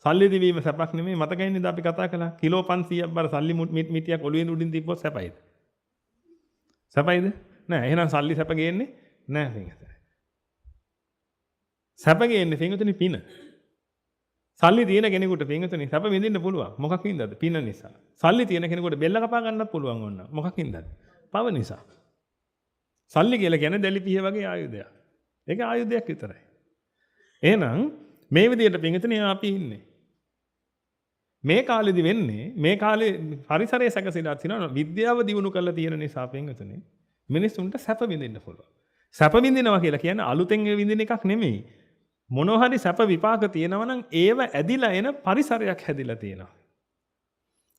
සල්ලි දිවීම සැපක් නෙමෙයි. මතකයි නේද අපි කතා කළා. කිලෝ 500ක් බර සල්ලි මිටියක් ඔළුවේ උඩින් තිබ්බොත් සැපයිද? සැපයිද? නෑ. එහෙනම් සල්ලි සැප ගේන්නේ නෑ පින්වතුනි. සැප ගේන්නේ පින්වතුනි පින. සල්ලි තියෙන කෙනෙකුට පින්වතුනි සැප විඳින්න පුළුවන්. මොකක් හින්දාද? පින නිසා. සල්ලි තියෙන කෙනෙකුට බෙල්ල කපා ගන්නත් පුළුවන් ඕන. මොකක් හින්දාද? පව නිසා. සල්ලි කියලා කියන්නේ දැලිපිය වගේ ආයුධයක්. ඒක ආයුධයක් විතරයි. එහෙනම් මේ විදිහට පින්වතුනි අපි ඉන්නේ. මේ කාලෙදි වෙන්නේ මේ කාලේ පරිසරයේ සැකසීලා තියෙනවා විද්‍යාව දියුණු කරලා තියෙන නිසා පින්වතුනි මිනිස්සුන්ට සැප විඳින්න පුළුවන්. සැප විඳිනවා කියලා කියන්නේ අලුතෙන් විඳින එකක් නෙමෙයි. මොනවා හරි සැප විපාක තියෙනවා නම් ඒව ඇදිලා එන පරිසරයක් හැදිලා තියෙනවා.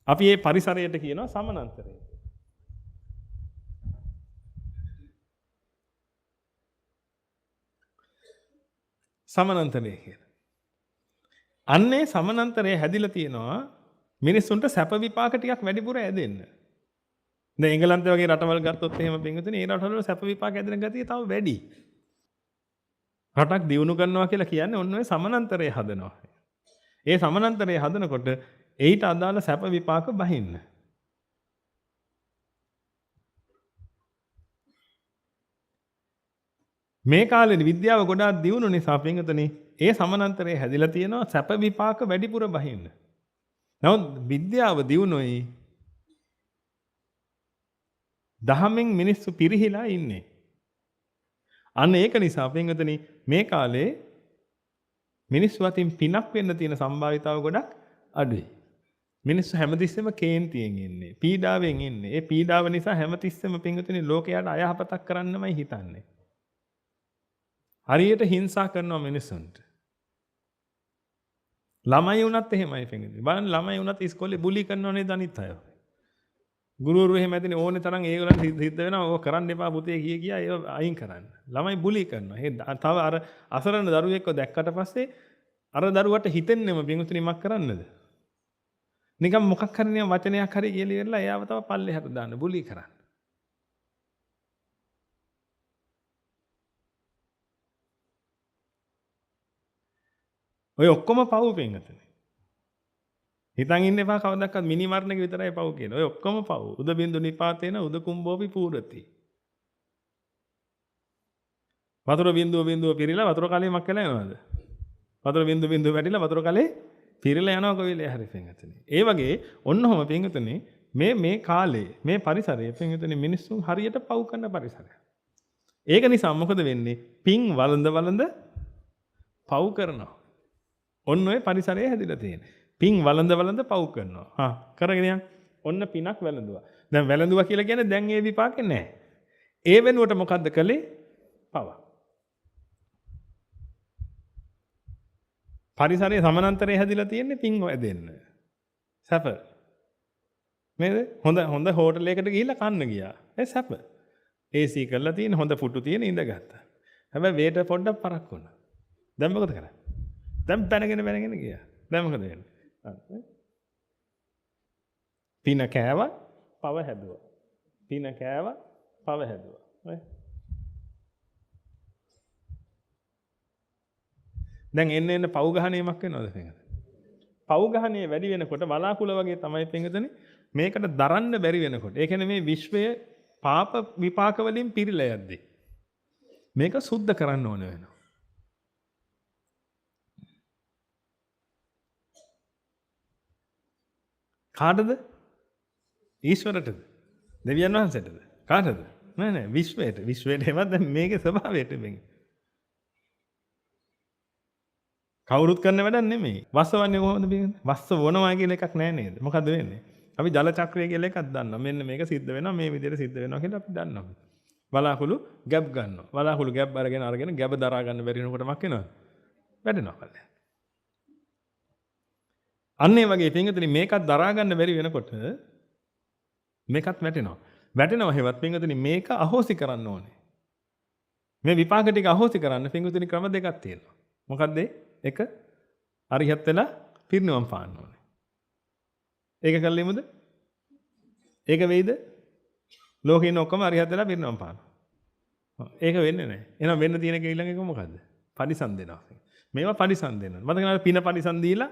අපි මේ පරිසරයට කියනවා සමානන්තරය. සමානන්තරය කියලා. අන්නේ සමානන්තරය හැදිලා තියෙනවා මිනිස්සුන්ට සැප විපාක ටිකක් වැඩිපුර ඇදෙන්න. දැන් එංගලන්තය වගේ රටවල් ගත්තොත් එහෙම පින්විතනේ ඒ රටවල සැප විපාක ඇදෙන ගතිය තව වැඩි. රටක් දියුණු කරනවා කියලා කියන්නේ ඔන්න ඔය සමානන්තරය හදනවා. ඒ සමානන්තරය හදනකොට ඒට අදාළ සැප විපාක බහින්න. මේ කාලේ විද්‍යාව ගොඩාක් දියුණු නිසා පින්විතනේ ඒ සමානන්තරය හැදිලා තියෙනවා සැප විපාක වැඩිපුර බහින්න. නමුත් විද්‍යාව දියුණුයි දහමෙන් මිනිස්සු පිරිහිලා ඉන්නේ. අන්න ඒක නිසා පින්වතුනි මේ කාලේ මිනිස්සු අතින් පිනක් වෙන්න තියෙන සම්භාවිතාව ගොඩක් අඩුයි. මිනිස්සු හැමතිස්සෙම කේන්තියෙන් ඉන්නේ. පීඩාවෙන් ඉන්නේ. ඒ පීඩාව නිසා හැමතිස්සෙම පින්වතුනි ලෝකයට අයහපතක් කරන්නමයි හිතන්නේ. හරියට හිංසා කරනවා මිනිස්සුන්ට. ළමයි වුණත් එහෙමයි පින්වතුනි. බලන්න ළමයි වුණත් ඉස්කෝලේ බුලි කරනව නේද අනිත් අය. ගුරුවරු එහෙම ඇතිනේ ඕනේ තරම් ඒගොල්ලන් සිද්ධ වෙනවා ඕක කරන්න එපා පුතේ කියා ඒව අයින් කරන්න. ළමයි බුලි කරනවා. ඒ තව අර අසරණ දරුවෙක්ව දැක්කට පස්සේ අර දරුවට හිතෙන්නෙම පින්වතුනි මක් කරන්නද? නිකන් මොකක් හරි නිකන් වචනයක් හරි කියලා ඉවරලා එයාව තව පල්ලෙහාට දාන්න බුලි කරන්න. ඔය ඔක්කොම පව් පින්වතුනි. හිතන් ඉන්න එපා කවදාවත් මිනි මරණ එක විතරයි පව් කියන. ඔය ඔක්කොම පව්. උද බින්දු නිපාතේන උද කුම්භෝපි පූරති. වතුර බින්දුව පිරීලා වතුර කලේ මක් කළා යනවද? වතුර බින්දුව වැටිලා වතුර කලේ පිරීලා යනවා කොවිලේ හරි පින්වතුනි. ඒ වගේ ඔන්නෝම පින්වතුනි මේ කාලේ මේ පරිසරයේ පින්වතුනි මිනිස්සුන් හරියට පව් කරන පරිසරයක්. ඒක නිසා මොකද වෙන්නේ? පින් වළඳ පව් කරනවා. ඔන්න ඔය පරිසරය හැදිලා තියෙන්නේ. පින් වළඳ පව් කරනවා. කරගෙන යන්න. ඔන්න පිනක් වැළඳුවා. දැන් වැළඳුවා කියලා කියන්නේ දැන් ඒ විපාකේ නැහැ. ඒ වෙනුවට මොකද්ද කළේ? පව. පරිසරයේ සමානන්තරය හැදිලා තියෙන්නේ පින් වැදෙන්න. සැප. නේද? හොඳ හෝටලයකට ගිහිල්ලා කන්න ගියා. ඒ සැප. AC කරලා තියෙන හොඳ පුටු තියෙන ඉඳගත්තා. හැබැයි වේටර් පොඩ්ඩක් පරක් වුණා. දැන් මොකද කරන්නේ? දැන් පැනගෙන ගියා. දැන් මොකද වෙන්නේ? පින කෑවා පව හැදුවා. පින කෑවා පව හැදුවා. දැන් එන්න පව් ගහණේමක් වෙනවද පින්වතුනි? පව් ගහණේ වැඩි වෙනකොට වලාකුළ වගේ තමයි පින්වතුනි මේකට දරන්න බැරි වෙනකොට. ඒ කියන්නේ මේ විශ්වය පාප විපාක වලින් පිරීලා යද්දී මේක සුද්ධ කරන්න ඕන වෙනවා. කාටද? ඊශ්වරටද? දෙවියන් වහන්සේටද? කාටද? නෑ විශ්වයට. විශ්වයට එවත් දැන් මේකේ ස්වභාවයට මේක. කවුරුත් කරන වැඩක් නෙමෙයි. වස්සවන්නේ කොහොමද මේක? වස්ස වොනවා කියලා එකක් නෑ නේද? මොකද්ද වෙන්නේ? අපි ජල චක්‍රය කියලා එකක් දන්නවා. මෙන්න මේක සිද්ධ වෙනවා මේ විදිහට සිද්ධ වෙනවා කියලා අපි දන්නවා. වලාකුළු ගැබ් ගන්නවා. වලාකුළු ගැබ් අරගෙන ගැබ දරා ගන්න බැරි වෙනකොට මක් වෙනවද? වැටෙනවා පල්ලෙහාට. අන්න ඒ වගේ පින්වතුනි මේකත් දරා ගන්න බැරි වෙනකොට මේකත් වැටෙනවා. වැටෙනවා හේවත් පින්වතුනි මේක අහෝසි කරන්න ඕනේ. මේ විපාක ටික අහෝසි කරන්න පින්වතුනි ක්‍රම දෙකක් තියෙනවා. මොකක්ද ඒ? එක අරිහත් වෙලා පිරිනිවන් පාන්න ඕනේ. ඒක කල්ලිමුද? ඒක වෙයිද? ලෝකේ ඉන්න ඔක්කොම අරිහත් වෙලා පිරිනිවන් පානවා. ඒක වෙන්නේ නැහැ. එහෙනම් වෙන්න තියෙන එක ඊළඟ එක මොකද්ද? පරිසම් දෙනවා. මේවා පරිසම් දෙනවා. මතක නැහැ පින පරිසම් දීලා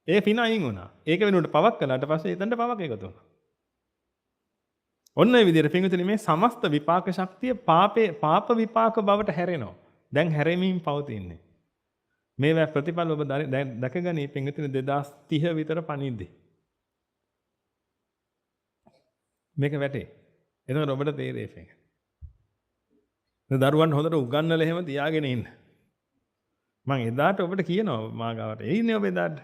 ඒ පින අයින් වුණා. ඒක වෙනුවට පවක් කළාට පස්සේ එතනට පවක් එකතු වුණා. ඔන්න ඒ විදිහට පින්විතනි මේ සමස්ත විපාක ශක්තිය පාප විපාක බවට හැරෙනවා. දැන් හැරෙමින් පවතින්නේ. මේවා ප්‍රතිඵල ඔබ දැකගනී පින්විතනි 2030 විතර පණිද්දී. මේක වැටේ. එතකොට ඔබට තේරෙයි ඒක. දරුවන් හොඳට උගන්වලා එහෙම තියාගෙන ඉන්න. මම එදාට ඔබට කියනවා මාගාවට එයිනේ ඔබ එදාට.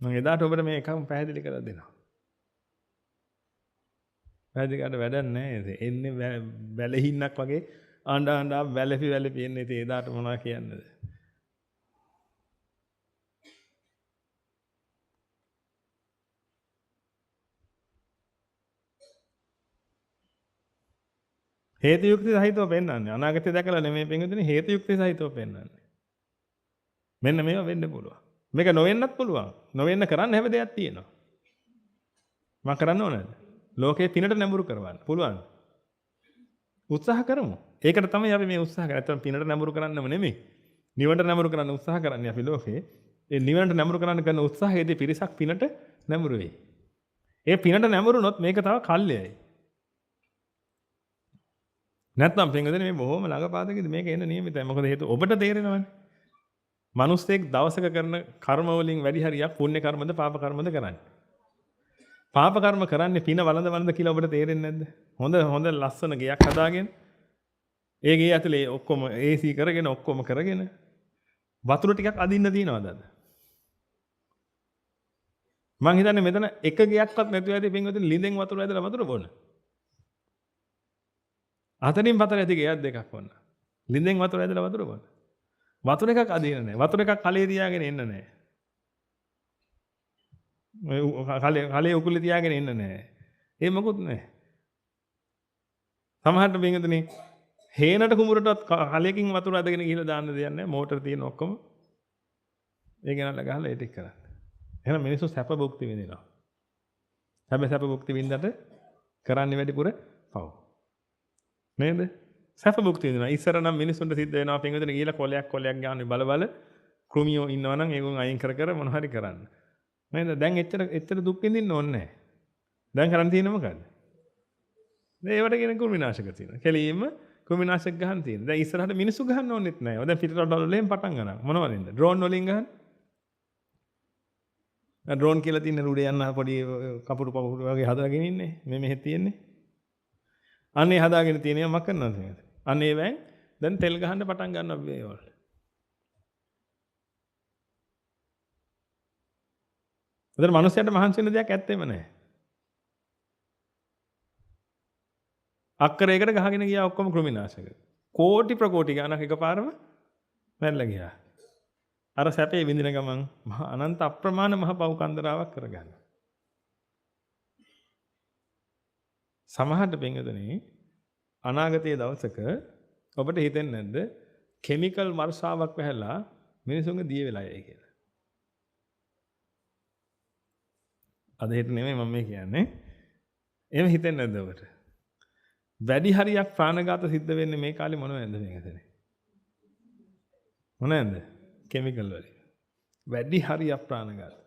මම එදාට ඔබට මේ එකම පැහැදිලි කරලා දෙනවා. පැහැදිලි කරලා වැඩක් නැහැ. එන්නේ වැලහින්නක් වගේ ආණ්ඩා වැලපි එන්නේ. ඉතින් එදාට මොනවා කියන්නද? හේතු යුක්ති සහිතව පෙන්වන්නේ. අනාගතය දැකලා නෙමෙයි පින්විතනේ හේතු යුක්ති සහිතව පෙන්වන්නේ. මෙන්න මේවා වෙන්න පුළුවන්. මේක නොවෙන්නත් පුළුවන්. නොවෙන්න කරන්න හැම දෙයක් තියෙනවා. මම කරන්න ඕනද? ලෝකේ පිනට නැඹුරු කරවන්න. පුළුවන්. උත්සාහ කරමු. ඒකට තමයි අපි මේ උත්සාහ කරන්නේ. නැත්නම් පිනට නැඹුරු කරන්නම නෙමෙයි. නිවනට නැඹුරු කරන්න උත්සාහ කරන්නේ අපි ලෝකේ. ඒ නිවනට නැඹුරු කරන්න කරන උත්සාහයේදී පිරිසක් පිනට නැඹුරු වෙයි. ඒ පිනට නැඹුරුනොත් මේක තව කල්යයි. නැත්නම් පින්වදින මේ බොහොම ළඟපාතකදී මේක එන්න නියමිතයි. මොකද හේතුව ඔබට තේරෙනවනේ. මිනිස්සෙක් දවසක කරන කර්ම වලින් වැඩි හරියක් පුණ්‍ය කර්මද පාප කර්මද කරන්නේ. පාප කර්ම කරන්නේ පින වළඳ කියලා ඔබට තේරෙන්නේ නැද්ද? හොඳ ලස්සන ගෙයක් හදාගෙන ඒ ගේ ඇතුලේ ඔක්කොම AC කරගෙන ඔක්කොම කරගෙන වතුර ටිකක් අදින්න තියනවද අද? මං හිතන්නේ මෙතන එක ගෙයක්වත් නැතුව ඇති පින්වදින ලිඳෙන් වතුර ඇදලා වතුර බොන්න. අතනින් පතර ඇති ගෙයක් දෙකක් වොන්න. ලිඳෙන් වතුර ඇදලා වතුර බොන්න. වතුර එකක් අදින්න නැහැ. වතුර එකක් කලේ තියාගෙන එන්න නැහැ. කලේ උකුලේ තියාගෙන එන්න නැහැ. ඒ මොකුත් නැහැ. සමහරට බින්දුනේ හේනට කුඹුරටවත් කලයකින් වතුර අදගෙන ගිහලා දාන්න දෙයක් නැහැ. මෝටර තියෙන ඔක්කොම ඒ ගෙනල්ලා ගහලා ඒ ටික කරන්න. එහෙනම් මිනිස්සු සැප භුක්ති විඳිනවා. හැබැයි සැප භුක්ති විඳින්නට කරන්නේ වැඩිපුර පව්. නේද? සැප භුක්ති විඳිනවා. ඉස්සර නම් මිනිස්සුන්ට සිද්ධ වෙනවා පින්විතනේ ගිහලා කොලයක් ගන්න බල කෘමියෝ ඉන්නවනම් ඒගොල්ලෝ අයින් කර මොන හරි කරන්න. නේද? දැන් එච්චර දුක් විඳින්න ඕනේ නැහැ. දැන් කරන්න තියෙන්නේ මොකද්ද? ඒවට කියන කෘමිනාශක තියෙනවා. කෙලින්ම කෘමිනාශක ගහන්න තියෙනවා. දැන් ඉස්සරහට මිනිස්සු ගහන්න ඕනෙත් නැහැ. දැන් පිටරටවල වලින් පටන් ගන්නවා. මොනවදින්ද? ඩ්‍රෝන් වලින් ගහන්න. ඩ්‍රෝන් කියලා තියෙන රුඩේ යන පොඩි කපුරු වගේ හදාගෙන ඉන්නේ. මේ මෙහෙ තියෙන්නේ. අනේ හදාගෙන තියෙනවා මක් කරනවද මේක? අනේ වැන් දැන් තෙල් ගහන්න පටන් ගන්නවා මේ වල. උදේ මිනිස්සුන්ට මහන්සි වෙන දෙයක් ඇත්තෙම නැහැ. අක්කරයකට ගහගෙන ගියා ඔක්කොම කෘමිනාශක. කෝටි ප්‍රකෝටි ගණක් එකපාරම මැරලා ගියා. අර සැපේ විඳින ගමන් මහා අනන්ත අප්‍රමාණ මහ පව් කන්දරාවක් කරගන්නවා. සමහරට බෙන්ගදනේ අනාගතයේ දවසක ඔබට හිතෙන්නේ නැද්ද කිමිකල් වර්ෂාවක් වැහැලා මිනිසුන්ගේ දිය වෙලා යයි කියලා. අද හිත නෙමෙයි මම මේ කියන්නේ. එහෙම හිතෙන්නේ නැද්ද ඔබට? වැඩි හරියක් ප්‍රාණඝාත සිද්ධ වෙන්නේ මේ කාලේ මොනවද මේකදනේ? මොනවද? කිමිකල් වලින්. වැඩි හරියක් ප්‍රාණඝාත.